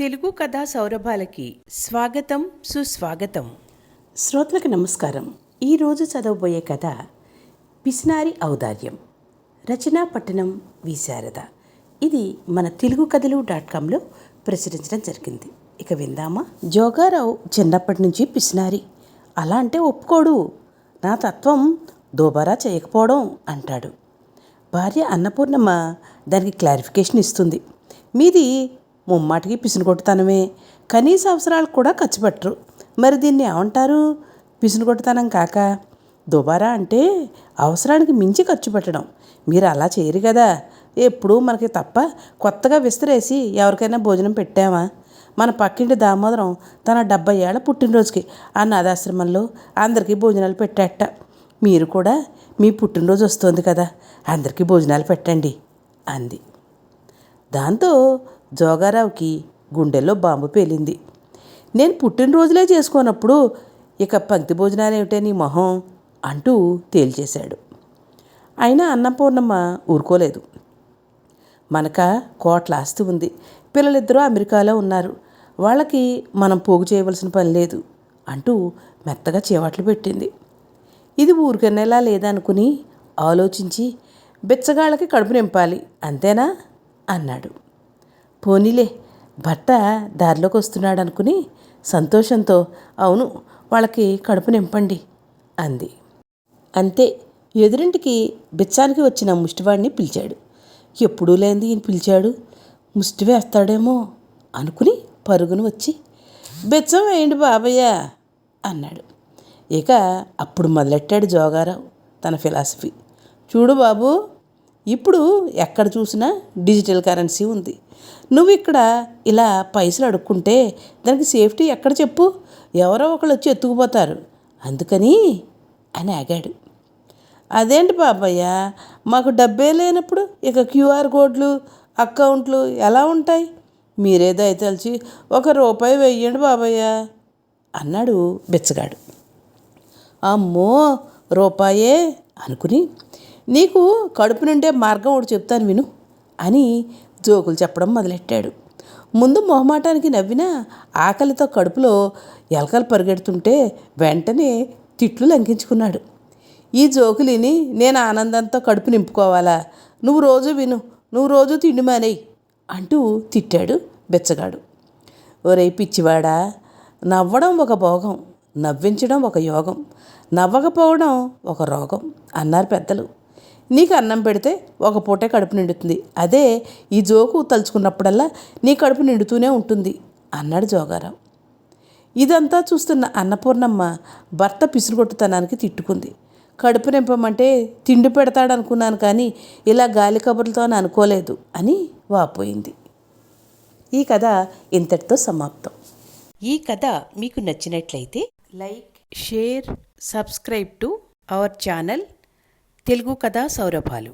తెలుగు కథా సౌరభాలకి స్వాగతం సుస్వాగతం. శ్రోతలకు నమస్కారం. ఈరోజు చదవబోయే కథ పిసినారి ఔదార్యం. రచనా పట్టణం విశారద. ఇది మన తెలుగు కథలు .comలో ప్రచురించడం జరిగింది. ఇక విందామా. జోగారావు చిన్నప్పటి నుంచి పిసినారి. అలా అంటే ఒప్పుకోడు. నా తత్వం దోబారా చేయకపోవడం అంటాడు. భార్య అన్నపూర్ణమ్మ దానికి క్లారిఫికేషన్ ఇస్తుంది. మీది ముమ్మాటికి పిసినకొట్టుతనమే, కనీస అవసరాలకు కూడా ఖర్చు పెట్టరు. మరి దీన్ని ఏమంటారు? పిసినకొట్టుతనం కాక దుబారా అంటే అవసరానికి మించి ఖర్చు పెట్టడం. మీరు అలా చేయరు కదా. ఎప్పుడూ మనకి తప్ప కొత్తగా విస్తరేసి ఎవరికైనా భోజనం పెట్టామా? మన పక్కింటి దామోదరం తన 70 ఏళ్ల పుట్టినరోజుకి ఆ అనాథాశ్రమంలో అందరికీ భోజనాలు పెట్టాట. మీరు కూడా మీ పుట్టినరోజు వస్తుంది కదా, అందరికీ భోజనాలు పెట్టండి అంది. దాంతో జోగారావుకి గుండెల్లో బాంబు పేలింది. నేను పుట్టినరోజులే చేసుకోనప్పుడు ఇక పంక్తి భోజనాలు ఏమిటే నీ మొహం అంటూ తేల్చేశాడు. అయినా అన్నపూర్ణమ్మ ఊరుకోలేదు. మనక కోట్ల ఆస్తి ఉంది, పిల్లలిద్దరూ అమెరికాలో ఉన్నారు, వాళ్ళకి మనం పోగు చేయవలసిన పని లేదు అంటూ మెత్తగా చేవాట్లు పెట్టింది. ఇది ఊరికనేలా లేదనుకుని ఆలోచించి బిచ్చగాళ్ళకి కడుపు నింపాలి అంతేనా అన్నాడు. పోనీలే, భర్త దారిలోకి వస్తున్నాడు అనుకుని సంతోషంతో అవును వాళ్ళకి కడుపు నింపండి అంది. అంతే. ఎదురింటికి బిచ్చానికి వచ్చిన ముష్టివాడిని పిలిచాడు. ఎప్పుడూ లేనిది ఈయన పిలిచాడు, ముష్టి వేస్తాడేమో అనుకుని పరుగును వచ్చి బిచ్చం వేయండి బాబయ్య అన్నాడు. ఇక అప్పుడు మొదలెట్టాడు జోగారావు తన ఫిలాసఫీ. చూడు బాబు, ఇప్పుడు ఎక్కడ చూసినా డిజిటల్ కరెన్సీ ఉంది. నువ్వు ఇక్కడ ఇలా పైసలు అడుక్కుంటే దానికి సేఫ్టీ ఎక్కడ చెప్పు? ఎవరో ఒకళ్ళు వచ్చి ఎత్తుకుపోతారు. అందుకని అని ఆగాడు. అదేంటి బాబయ్య, మాకు డబ్బే లేనప్పుడు ఇక క్యూఆర్ కోడ్లు అకౌంట్లు ఎలా ఉంటాయి? మీరేదో అయితే తెలిసి ₹1 వెయ్యండి బాబయ్య అన్నాడు బిచ్చగాడు. అమ్మో, రూపాయే అనుకుని నీకు కడుపు నిండే మార్గం ఒకటి చెప్తాను విను అని జోకులు చెప్పడం మొదలెట్టాడు. ముందు మొహమాటానికి నవ్వినా ఆకలితో కడుపులో ఎలకలు పరిగెడుతుంటే వెంటనే తిట్లు లంకించుకున్నాడు. ఈ జోకులిని నేను ఆనందంతో కడుపు నింపుకోవాలా? నువ్వు రోజు విను, నువ్వు రోజు తిండి మానేయి అంటూ తిట్టాడు బెచ్చగాడు. ఒరే పిచ్చివాడా, నవ్వడం ఒక భోగం, నవ్వించడం ఒక యోగం, నవ్వకపోవడం ఒక రోగం అన్నారు పెద్దలు. నీకు అన్నం పెడితే ఒక పూటే కడుపు నిండుతుంది, అదే ఈ జోకు తలుచుకున్నప్పుడల్లా నీ కడుపు నిండుతూనే ఉంటుంది అన్నాడు జోగారావు. ఇదంతా చూస్తున్న అన్నపూర్ణమ్మ భర్త పిసురుగొట్టుతనానికి తిట్టుకుంది. కడుపు నింపమంటే తిండి పెడతాడనుకున్నాను, కానీ ఇలా గాలి కబుర్లతో అనుకోలేదు అని వాపోయింది. ఈ కథ ఇంతటితో సమాప్తం. ఈ కథ మీకు నచ్చినట్లయితే like, share, subscribe to our channel Telugu కథా సౌరభాలు.